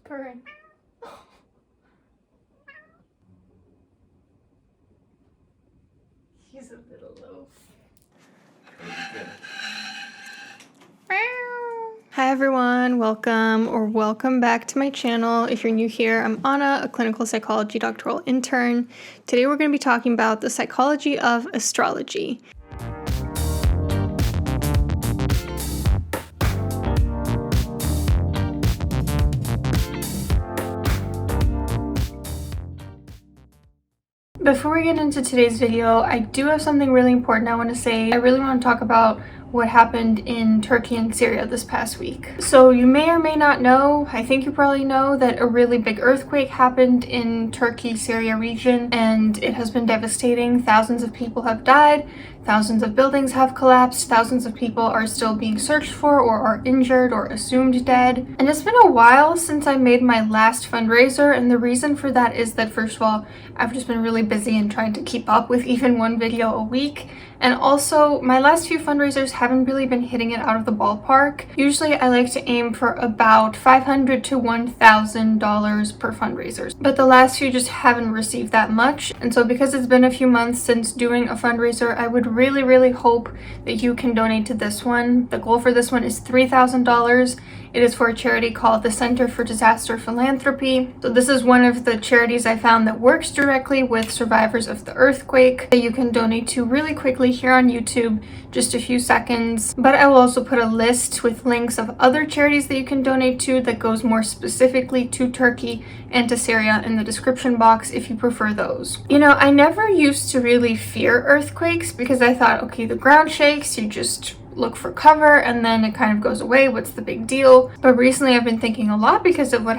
purring. He's a little loaf. Hi everyone, welcome back to my channel. If you're new here, I'm Anna, a clinical psychology doctoral intern. Today we're going to be talking about the psychology of astrology. Before we get into today's video, I do have something really important I want to say. I really want to talk about what happened in Turkey and Syria this past week. So you may or may not know, I think you probably know, that a really big earthquake happened in Turkey-Syria region, and it has been devastating. Thousands of people have died, thousands of buildings have collapsed, thousands of people are still being searched for or are injured or assumed dead. And it's been a while since I made my last fundraiser, and the reason for that is that, first of all, I've just been really busy and trying to keep up with even one video a week. And also, my last few fundraisers haven't really been hitting it out of the ballpark. Usually I like to aim for about $500 to $1,000 per fundraiser. But the last few just haven't received that much. And so because it's been a few months since doing a fundraiser, I would really hope that you can donate to this one. The goal for this one is $3,000. It is for a charity called the Center for Disaster Philanthropy. So this is one of the charities I found that works directly with survivors of the earthquake that you can donate to really quickly here on YouTube, just a few seconds. But I will also put a list with links of other charities that you can donate to that goes more specifically to Turkey and to Syria in the description box if you prefer those. You know, I never used to really fear earthquakes because I thought, okay, the ground shakes, you just look for cover and then it kind of goes away. What's the big deal? But recently I've been thinking a lot because of what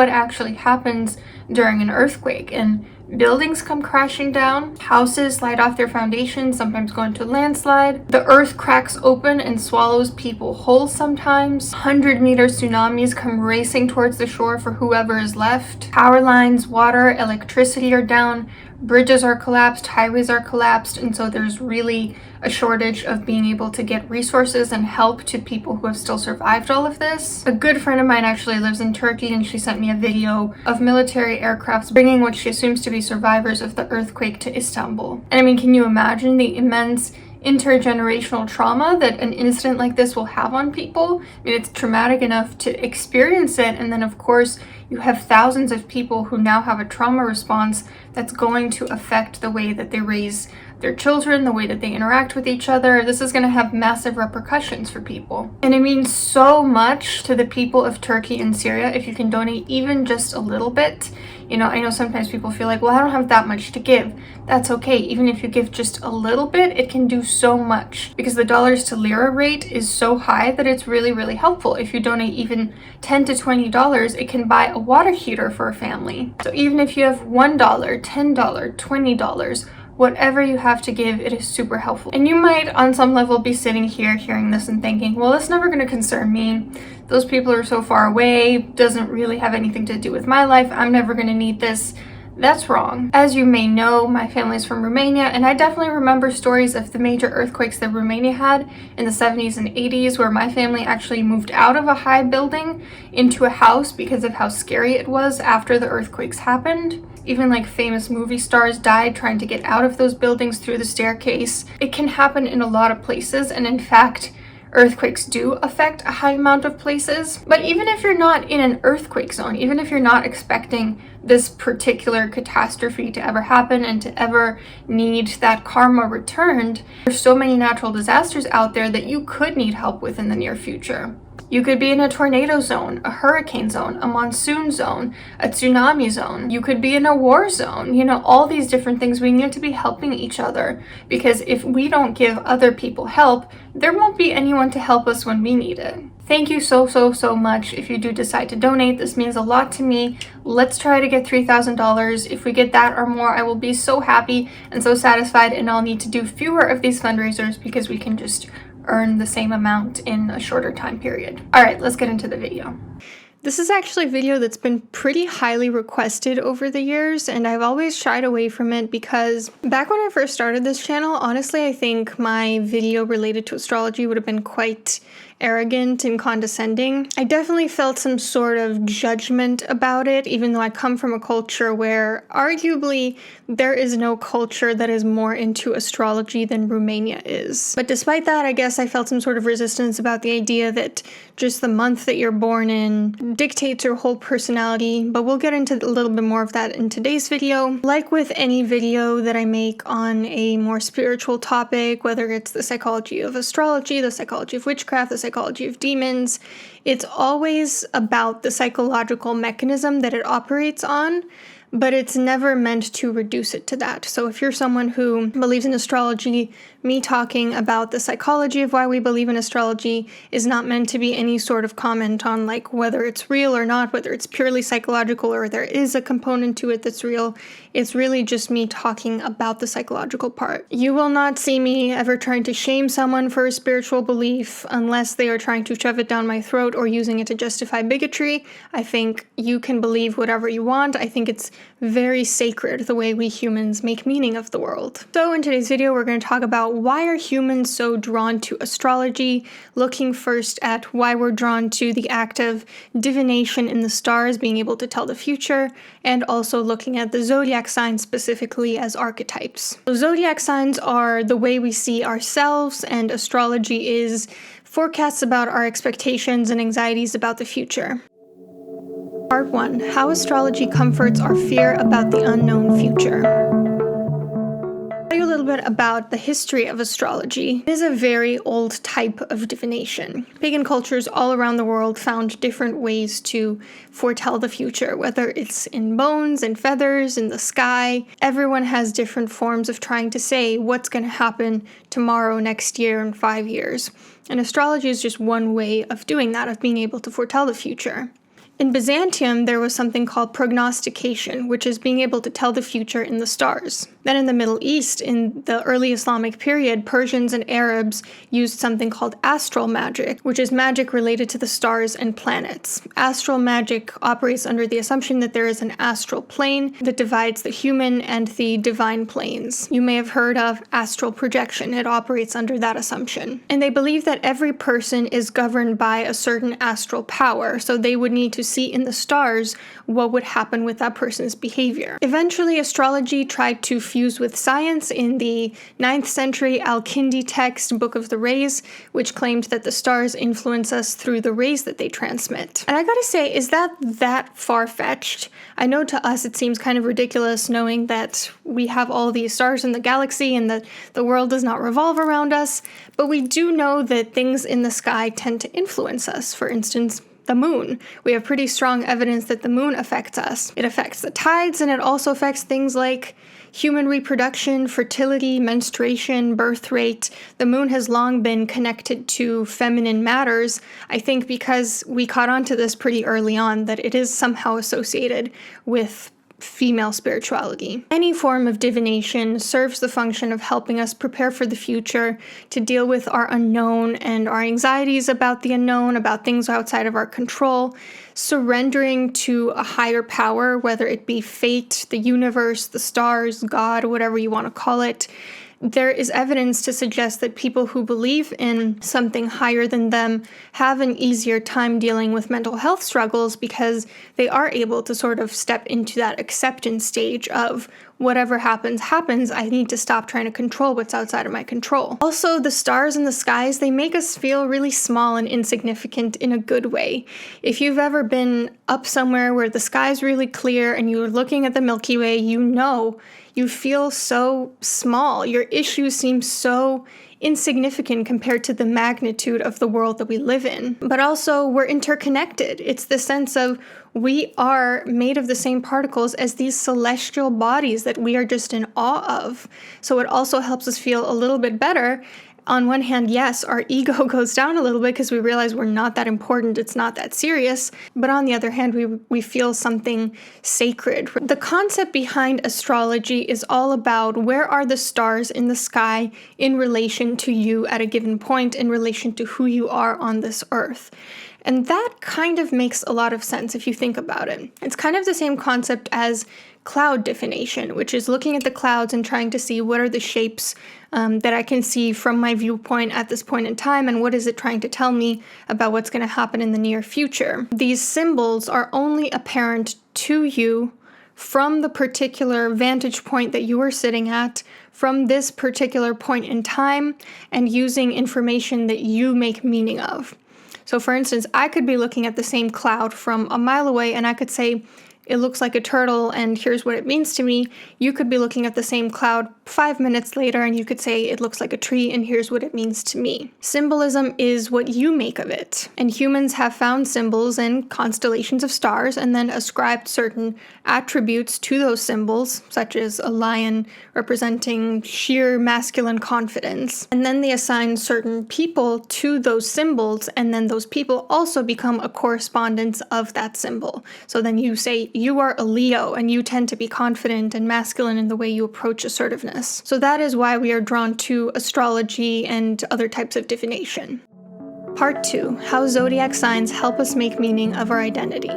actually happens during an earthquake. And buildings come crashing down, houses slide off their foundations, sometimes go into a landslide. The earth cracks open and swallows people whole sometimes. 100-meter tsunamis come racing towards the shore for whoever is left. Power lines, water, electricity are down. Bridges are collapsed, highways are collapsed, and so there's really a shortage of being able to get resources and help to people who have still survived all of this. A good friend of mine actually lives in Turkey, and she sent me a video of military aircrafts bringing what she assumes to be survivors of the earthquake to Istanbul. And I mean, can you imagine the immense intergenerational trauma that an incident like this will have on people? I mean, it's traumatic enough to experience it, and then of course you have thousands of people who now have a trauma response that's going to affect the way that they raise their children, the way that they interact with each other. This is going to have massive repercussions for people. And it means so much to the people of Turkey and Syria if you can donate even just a little bit. You know, I know sometimes people feel like, well, I don't have that much to give. That's okay. Even if you give just a little bit, it can do so much because the dollars to lira rate is so high that it's really helpful. If you donate even $10 to $20, it can buy a water heater for a family. So even if you have $1, $10, $20, whatever you have to give, it is super helpful. And you might on some level be sitting here hearing this and thinking, well, that's never going to concern me. Those people are so far away, doesn't really have anything to do with my life. I'm never going to need this. That's wrong. As you may know, my family is from Romania, and I definitely remember stories of the major earthquakes that Romania had in the 70s and 80s, where my family actually moved out of a high building into a house because of how scary it was after the earthquakes happened. Even like famous movie stars died trying to get out of those buildings through the staircase. It can happen in a lot of places, and in fact, earthquakes do affect a high amount of places. But even if you're not in an earthquake zone, even if you're not expecting this particular catastrophe to ever happen and to ever need that karma returned, there's so many natural disasters out there that you could need help with in the near future. You could be in a tornado zone, a hurricane zone, a monsoon zone, a tsunami zone. You could be in a war zone. You know, all these different things. We need to be helping each other, because if we don't give other people help, there won't be anyone to help us when we need it. Thank you so much if you do decide to donate. This means a lot to me. Let's try to get $3,000. If we get that or more, I will be so happy and so satisfied, and I'll need to do fewer of these fundraisers because we can just earn the same amount in a shorter time period. All right, let's get into the video. This is actually a video that's been pretty highly requested over the years, and I've always shied away from it because back when I first started this channel, honestly, I think my video related to astrology would have been quite arrogant and condescending. I definitely felt some sort of judgment about it, even though I come from a culture where arguably there is no culture that is more into astrology than Romania is. But despite that, I guess I felt some sort of resistance about the idea that just the month that you're born in dictates your whole personality, but we'll get into a little bit more of that in today's video. Like with any video that I make on a more spiritual topic, whether it's the psychology of astrology, the psychology of witchcraft, the psychology of demons, it's always about the psychological mechanism that it operates on, but it's never meant to reduce it to that. So if you're someone who believes in astrology, me talking about the psychology of why we believe in astrology is not meant to be any sort of comment on like whether it's real or not, whether it's purely psychological or there is a component to it that's real. It's really just me talking about the psychological part. You will not see me ever trying to shame someone for a spiritual belief unless they are trying to shove it down my throat or using it to justify bigotry. I think you can believe whatever you want. I think it's very sacred the way we humans make meaning of the world. So in today's video, we're going to talk about why are humans so drawn to astrology, looking first at why we're drawn to the act of divination in the stars, being able to tell the future, and also looking at the zodiac signs specifically as archetypes. So zodiac signs are the way we see ourselves, and astrology is forecasts about our expectations and anxieties about the future. Part 1. How astrology comforts our fear about the unknown future. I'll tell you a little bit about the history of astrology. It is a very old type of divination. Pagan cultures all around the world found different ways to foretell the future, whether it's in bones, in feathers, in the sky. Everyone has different forms of trying to say what's going to happen tomorrow, next year, in 5 years. And astrology is just one way of doing that, of being able to foretell the future. In Byzantium, there was something called prognostication, which is being able to tell the future in the stars. Then in the Middle East, in the early Islamic period, Persians and Arabs used something called astral magic, which is magic related to the stars and planets. Astral magic operates under the assumption that there is an astral plane that divides the human and the divine planes. You may have heard of astral projection. It operates under that assumption. And they believe that every person is governed by a certain astral power, so they would need to see in the stars what would happen with that person's behavior. Eventually, astrology tried to fuse with science in the 9th century Al-Kindi text, Book of the Rays, which claimed that the stars influence us through the rays that they transmit. And I gotta say, is that far-fetched? I know to us it seems kind of ridiculous knowing that we have all these stars in the galaxy and that the world does not revolve around us, but we do know that things in the sky tend to influence us. For instance, the moon. We have pretty strong evidence that the moon affects us. It affects the tides, and it also affects things like human reproduction, fertility, menstruation, birth rate. The moon has long been connected to feminine matters, I think because we caught on to this pretty early on, that it is somehow associated with female spirituality. Any form of divination serves the function of helping us prepare for the future, to deal with our unknown and our anxieties about the unknown, about things outside of our control, surrendering to a higher power, whether it be fate, the universe, the stars, God, whatever you want to call it. There is evidence to suggest that people who believe in something higher than them have an easier time dealing with mental health struggles because they are able to sort of step into that acceptance stage of whatever happens, happens. I need to stop trying to control what's outside of my control. Also, the stars in the skies, they make us feel really small and insignificant in a good way. If you've ever been up somewhere where the sky's really clear and you're looking at the Milky Way, you feel so small. Your issues seem so insignificant compared to the magnitude of the world that we live in. But also, we're interconnected. It's the sense of we are made of the same particles as these celestial bodies that we are just in awe of. So it also helps us feel a little bit better. On one hand, yes, our ego goes down a little bit because we realize we're not that important, it's not that serious. But on the other hand, we feel something sacred. The concept behind astrology is all about where are the stars in the sky in relation to you at a given point, in relation to who you are on this earth. And that kind of makes a lot of sense if you think about it. It's kind of the same concept as cloud divination, which is looking at the clouds and trying to see what are the shapes that I can see from my viewpoint at this point in time, and what is it trying to tell me about what's going to happen in the near future. These symbols are only apparent to you from the particular vantage point that you are sitting at, from this particular point in time, and using information that you make meaning of. So for instance, I could be looking at the same cloud from a mile away and I could say, it looks like a turtle and here's what it means to me. You could be looking at the same cloud 5 minutes later and you could say it looks like a tree and here's what it means to me. Symbolism is what you make of it. And humans have found symbols in constellations of stars and then ascribed certain attributes to those symbols, such as a lion representing sheer masculine confidence. And then they assign certain people to those symbols, and then those people also become a correspondence of that symbol. So then you say, you are a Leo and you tend to be confident and masculine in the way you approach assertiveness. So that is why we are drawn to astrology and other types of divination. Part 2, how zodiac signs help us make meaning of our identity.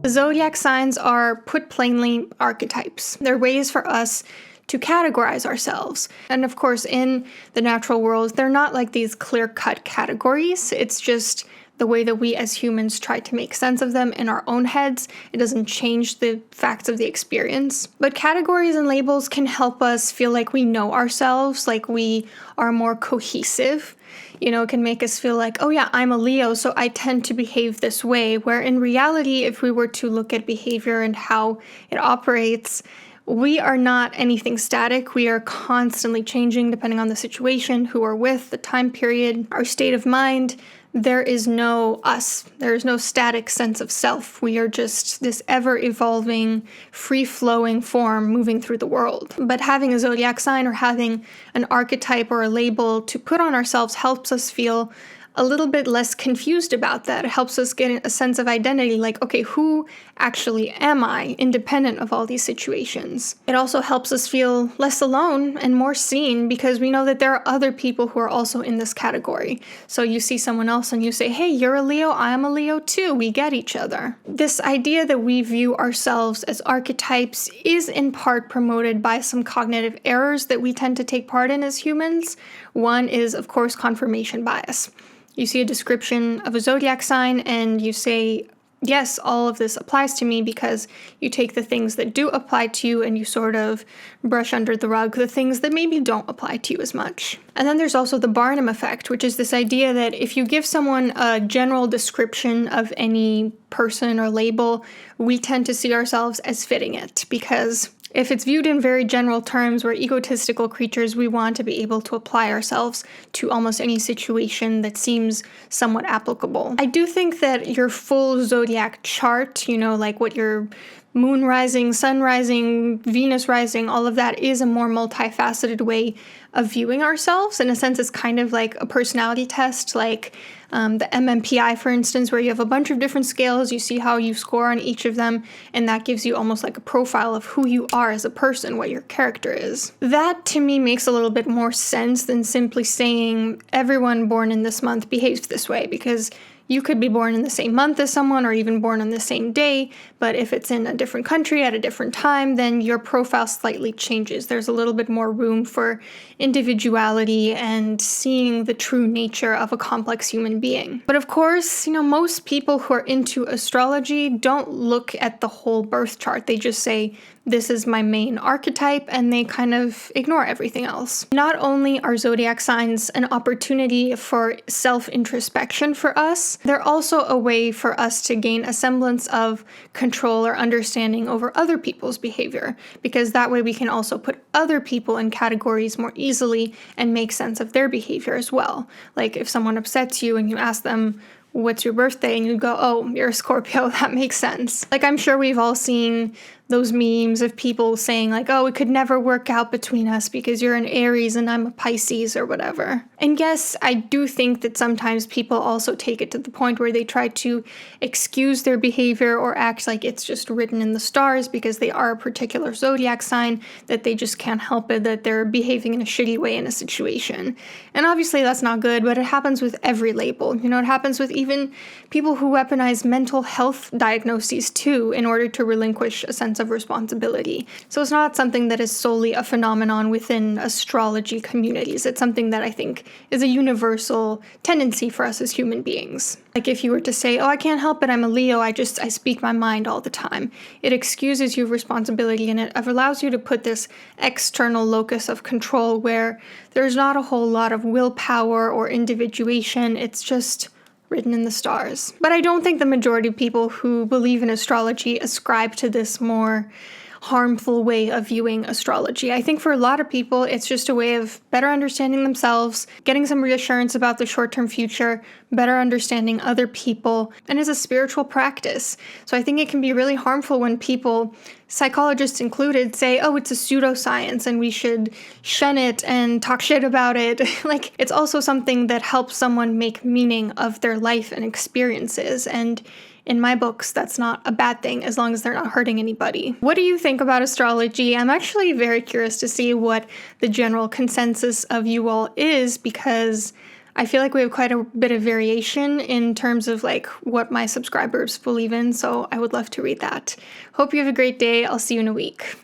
The zodiac signs are, put plainly, archetypes. They're ways for us to categorize ourselves. And of course, in the natural world, they're not like these clear-cut categories. It's just the way that we as humans try to make sense of them in our own heads. It doesn't change the facts of the experience. But categories and labels can help us feel like we know ourselves, like we are more cohesive. You know, it can make us feel like, oh yeah, I'm a Leo, so I tend to behave this way. Where in reality, if we were to look at behavior and how it operates, we are not anything static. We are constantly changing depending on the situation, who we're with, the time period, our state of mind. There is no us. There is no static sense of self. We are just this ever-evolving, free-flowing form moving through the world. But having a zodiac sign or having an archetype or a label to put on ourselves helps us feel a little bit less confused about that. It helps us get a sense of identity, like, okay, who actually am I, independent of all these situations? It also helps us feel less alone and more seen because we know that there are other people who are also in this category. So you see someone else and you say, hey, you're a Leo, I'm a Leo too, we get each other. This idea that we view ourselves as archetypes is in part promoted by some cognitive errors that we tend to take part in as humans. One is, of course, confirmation bias. You see a description of a zodiac sign and you say, yes, all of this applies to me, because you take the things that do apply to you and you sort of brush under the rug the things that maybe don't apply to you as much. And then there's also the Barnum effect, which is this idea that if you give someone a general description of any person or label, we tend to see ourselves as fitting it, because if it's viewed in very general terms, we're egotistical creatures. We want to be able to apply ourselves to almost any situation that seems somewhat applicable. I do think that your full zodiac chart, you know, like what your moon rising, sun rising, Venus rising, all of that is a more multifaceted way of viewing ourselves. In a sense, it's kind of like a personality test, like the MMPI, for instance, where you have a bunch of different scales, you see how you score on each of them, and that gives you almost like a profile of who you are as a person, what your character is. That, to me, makes a little bit more sense than simply saying everyone born in this month behaves this way, because you could be born in the same month as someone or even born on the same day, but if it's in a different country at a different time, then your profile slightly changes. There's a little bit more room for individuality and seeing the true nature of a complex human being. But of course, you know, most people who are into astrology don't look at the whole birth chart. They just say, this is my main archetype, and they kind of ignore everything else. Not only are zodiac signs an opportunity for self-introspection for us, they're also a way for us to gain a semblance of control or understanding over other people's behavior, because that way we can also put other people in categories more easily and make sense of their behavior as well. Like if someone upsets you and you ask them, what's your birthday? And you go, oh, you're a Scorpio, that makes sense. Like I'm sure we've all seen those memes of people saying like, oh, it could never work out between us because you're an Aries and I'm a Pisces or whatever. And yes, I do think that sometimes people also take it to the point where they try to excuse their behavior or act like it's just written in the stars because they are a particular zodiac sign, that they just can't help it, that they're behaving in a shitty way in a situation. And obviously that's not good, but it happens with every label. You know, it happens with even people who weaponize mental health diagnoses too in order to relinquish a sense of responsibility. So it's not something that is solely a phenomenon within astrology communities. It's something that I think is a universal tendency for us as human beings. Like if you were to say, oh, I can't help it, I'm a Leo, I speak my mind all the time. It excuses you of responsibility, and it allows you to put this external locus of control where there's not a whole lot of willpower or individuation. It's just written in the stars. But I don't think the majority of people who believe in astrology ascribe to this more harmful way of viewing astrology. I think for a lot of people, it's just a way of better understanding themselves, getting some reassurance about the short-term future, better understanding other people, and as a spiritual practice. So I think it can be really harmful when people, psychologists included, say, oh, it's a pseudoscience and we should shun it and talk shit about it. Like, it's also something that helps someone make meaning of their life and experiences. And in my books, that's not a bad thing as long as they're not hurting anybody. What do you think about astrology? I'm actually very curious to see what the general consensus of you all is, because I feel like we have quite a bit of variation in terms of like what my subscribers believe in, so I would love to read that. Hope you have a great day. I'll see you in a week.